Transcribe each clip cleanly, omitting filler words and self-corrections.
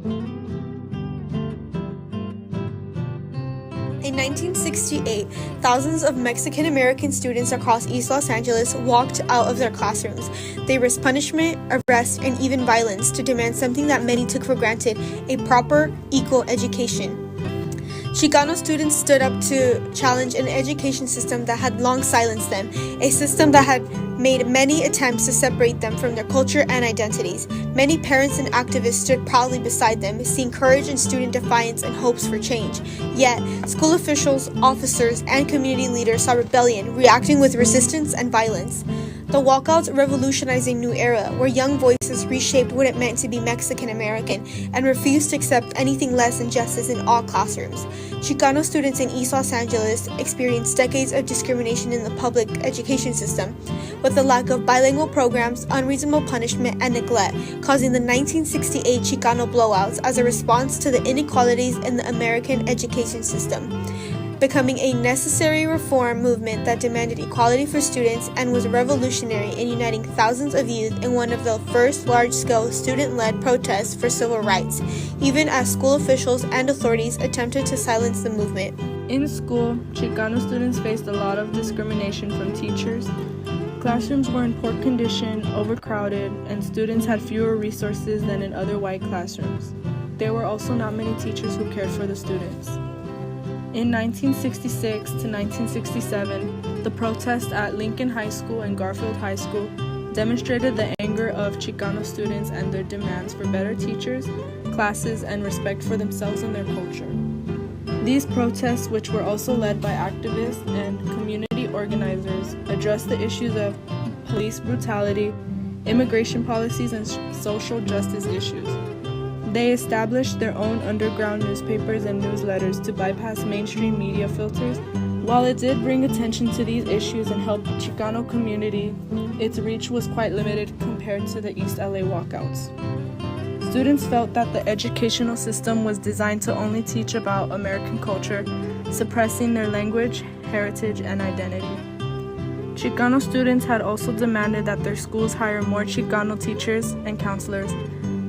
In 1968, thousands of Mexican-American students across East Los Angeles walked out of their classrooms. They risked punishment, arrest, and even violence to demand something that many took for granted, a proper, equal education. Chicano students stood up to challenge an education system that had long silenced them, a system that had made many attempts to separate them from their culture and identities. Many parents and activists stood proudly beside them, seeing courage in student defiance and hopes for change. Yet, school officials, officers, and community leaders saw rebellion, reacting with resistance and violence. The walkouts revolutionized a new era where young voices reshaped what it meant to be Mexican-American and refused to accept anything less than justice in all classrooms. Chicano students in East Los Angeles experienced decades of discrimination in the public education system, with the lack of bilingual programs, unreasonable punishment, and neglect, causing the 1968 Chicano blowouts as a response to the inequalities in the American education system, becoming a necessary reform movement that demanded equality for students and was revolutionary in uniting thousands of youth in one of the first large-scale student-led protests for civil rights, even as school officials and authorities attempted to silence the movement. In school, Chicano students faced a lot of discrimination from teachers. Classrooms were in poor condition, overcrowded, and students had fewer resources than in other white classrooms. There were also not many teachers who cared for the students. In 1966 to 1967, the protest at Lincoln High School and Garfield High School demonstrated the anger of Chicano students and their demands for better teachers, classes, and respect for themselves and their culture. These protests, which were also led by activists and community organizers, addressed the issues of police brutality, immigration policies, and social justice issues. They established their own underground newspapers and newsletters to bypass mainstream media filters. While it did bring attention to these issues and help the Chicano community, its reach was quite limited compared to the East LA walkouts. Students felt that the educational system was designed to only teach about American culture, suppressing their language, heritage, and identity. Chicano students had also demanded that their schools hire more Chicano teachers and counselors,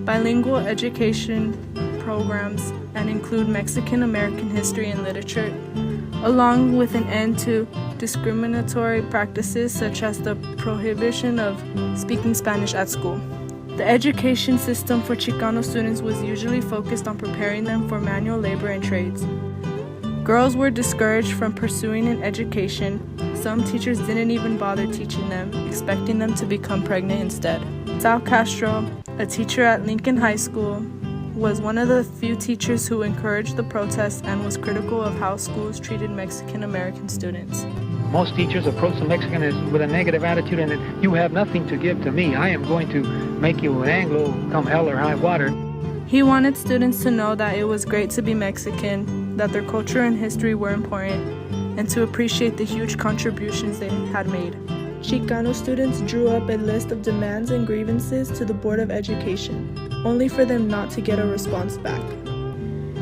bilingual education programs, and include Mexican American history and literature, along with an end to discriminatory practices such as the prohibition of speaking Spanish at school. The education system for Chicano students was usually focused on preparing them for manual labor and trades. Girls were discouraged from pursuing an education. Some teachers didn't even bother teaching them, expecting them to become pregnant instead. Sal Castro, a teacher at Lincoln High School, was one of the few teachers who encouraged the protests and was critical of how schools treated Mexican American students. Most teachers approach the Mexicans with a negative attitude and that you have nothing to give to me. I am going to make you an Anglo come hell or high water. He wanted students to know that it was great to be Mexican, that their culture and history were important, and to appreciate the huge contributions they had made. Chicano students drew up a list of demands and grievances to the Board of Education, only for them not to get a response back.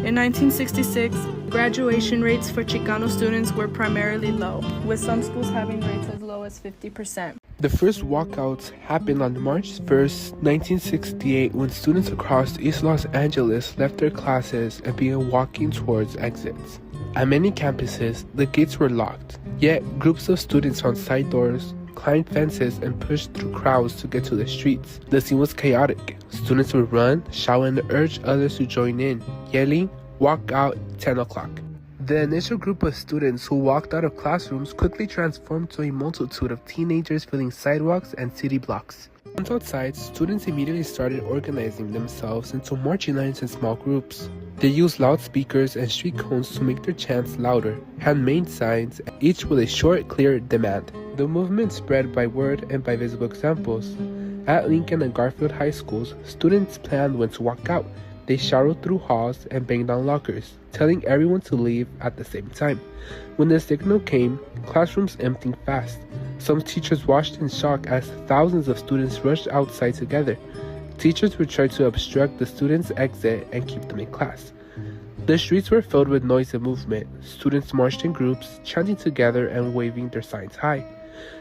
In 1966, graduation rates for Chicano students were primarily low, with some schools having rates as low as 50%. The first walkouts happened on March 1st, 1968, when students across East Los Angeles left their classes and began walking towards exits. At many campuses, the gates were locked, yet groups of students found side doors, climbed fences, and pushed through crowds to get to the streets. The scene was chaotic. Students would run, shout, and urge others to join in, yelling, "Walk out, 10 o'clock." The initial group of students who walked out of classrooms quickly transformed to a multitude of teenagers filling sidewalks and city blocks. Once outside, students immediately started organizing themselves into marching lines in small groups. They used loudspeakers and street cones to make their chants louder, handmade signs, each with a short, clear demand. The movement spread by word and by visible examples. At Lincoln and Garfield High Schools, students planned when to walk out. They shouted through halls and banged down lockers, telling everyone to leave at the same time. When the signal came, classrooms emptied fast. Some teachers watched in shock as thousands of students rushed outside together. Teachers would try to obstruct the students' exit and keep them in class. The streets were filled with noise and movement. Students marched in groups, chanting together and waving their signs high.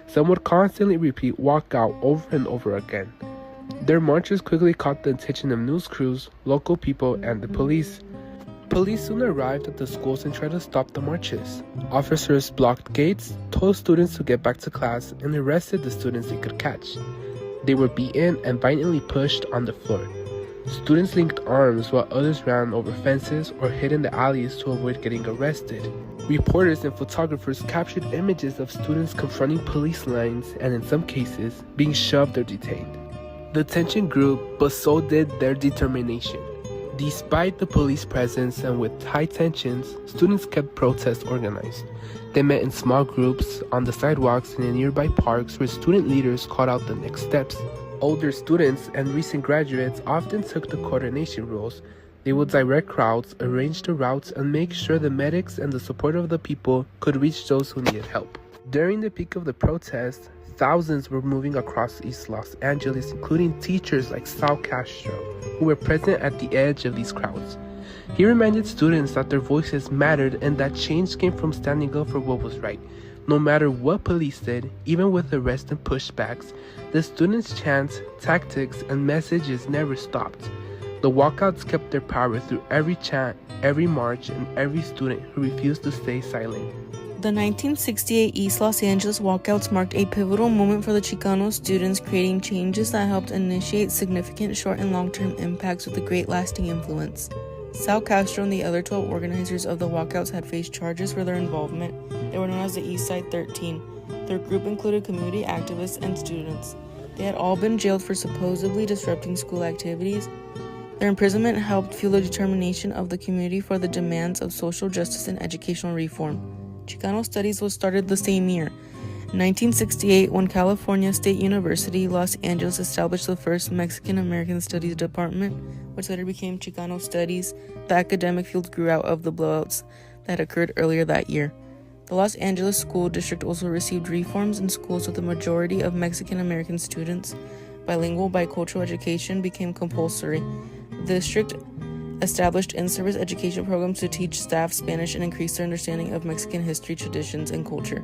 Some would constantly repeat "walk out" over and over again. Their marches quickly caught the attention of news crews, local people, and the police. Police soon arrived at the schools and tried to stop the marches. Officers blocked gates, told students to get back to class, and arrested the students they could catch. They were beaten and violently pushed on the floor. Students linked arms while others ran over fences or hid in the alleys to avoid getting arrested. Reporters and photographers captured images of students confronting police lines and, in some cases, being shoved or detained. The tension grew, but so did their determination. Despite the police presence and with high tensions, students kept protests organized. They met in small groups, on the sidewalks, and in nearby parks where student leaders called out the next steps. Older students and recent graduates often took the coordination roles. They would direct crowds, arrange the routes, and make sure the medics and the support of the people could reach those who needed help. During the peak of the protests, thousands were moving across East Los Angeles, including teachers like Sal Castro, who were present at the edge of these crowds. He reminded students that their voices mattered and that change came from standing up for what was right. No matter what police did, even with arrests and pushbacks, the students' chants, tactics, and messages never stopped. The walkouts kept their power through every chant, every march, and every student who refused to stay silent. The 1968 East Los Angeles walkouts marked a pivotal moment for the Chicano students, creating changes that helped initiate significant short and long-term impacts with a great lasting influence. Sal Castro and the other 12 organizers of the walkouts had faced charges for their involvement. They were known as the East Side 13. Their group included community activists and students. They had all been jailed for supposedly disrupting school activities. Their imprisonment helped fuel the determination of the community for the demands of social justice and educational reform. Chicano Studies was started the same year. In 1968, when California State University, Los Angeles established the first Mexican-American Studies department, which later became Chicano Studies, the academic field grew out of the blowouts that occurred earlier that year. The Los Angeles School District also received reforms in schools with a majority of Mexican-American students. Bilingual bicultural education became compulsory. The district established in-service education programs to teach staff Spanish and increase their understanding of Mexican history, traditions, and culture.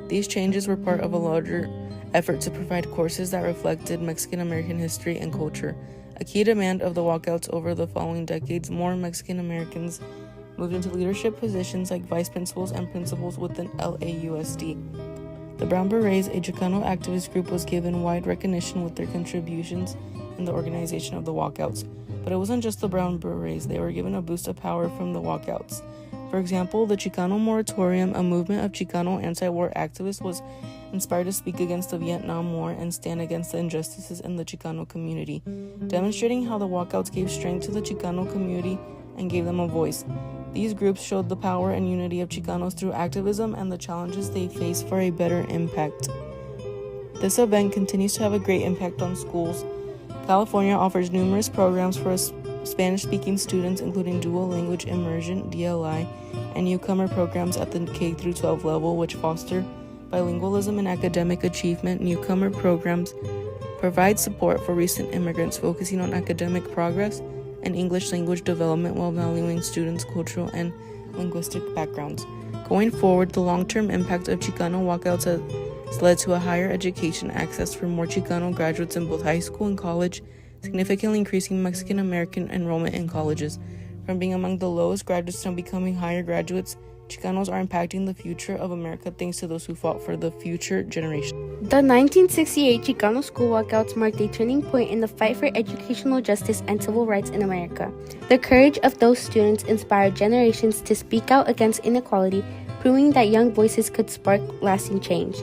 These changes were part of a larger effort to provide courses that reflected Mexican-American history and culture. A key demand of the walkouts over the following decades, more Mexican Americans moved into leadership positions like vice principals and principals within LAUSD. The Brown Berets, a Chicano activist group, was given wide recognition with their contributions in the organization of the walkouts. But it wasn't just the Brown Berets, they were given a boost of power from the walkouts. For example, the Chicano Moratorium, a movement of Chicano anti-war activists, was inspired to speak against the Vietnam War and stand against the injustices in the Chicano community, demonstrating how the walkouts gave strength to the Chicano community and gave them a voice. These groups showed the power and unity of Chicanos through activism and the challenges they face for a better impact. This event continues to have a great impact on schools. California offers numerous programs for Spanish-speaking students, including dual language immersion, DLI, and newcomer programs at the K-12 level, which foster bilingualism and academic achievement. Newcomer programs provide support for recent immigrants, focusing on academic progress and English language development while valuing students' cultural and linguistic backgrounds. Going forward, the long-term impact of Chicano walkouts has led to a higher education access for more Chicano graduates in both high school and college, significantly increasing Mexican-American enrollment in colleges. From being among the lowest graduates to becoming higher graduates, Chicanos are impacting the future of America thanks to those who fought for the future generation. The 1968 Chicano school walkouts marked a turning point in the fight for educational justice and civil rights in America. The courage of those students inspired generations to speak out against inequality, proving that young voices could spark lasting change.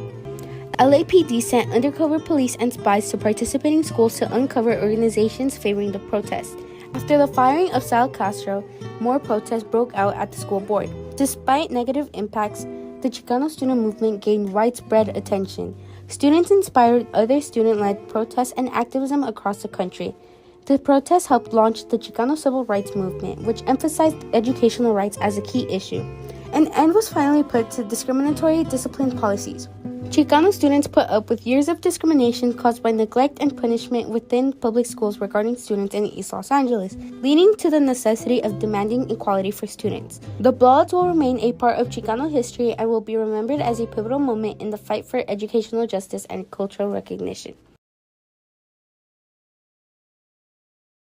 LAPD sent undercover police and spies to participating schools to uncover organizations favoring the protest. After the firing of Sal Castro, more protests broke out at the school board. Despite negative impacts, the Chicano student movement gained widespread attention. Students inspired other student-led protests and activism across the country. The protests helped launch the Chicano civil rights movement, which emphasized educational rights as a key issue. An end was finally put to discriminatory discipline policies. Chicano students put up with years of discrimination caused by neglect and punishment within public schools regarding students in East Los Angeles, leading to the necessity of demanding equality for students. The Blowouts will remain a part of Chicano history and will be remembered as a pivotal moment in the fight for educational justice and cultural recognition.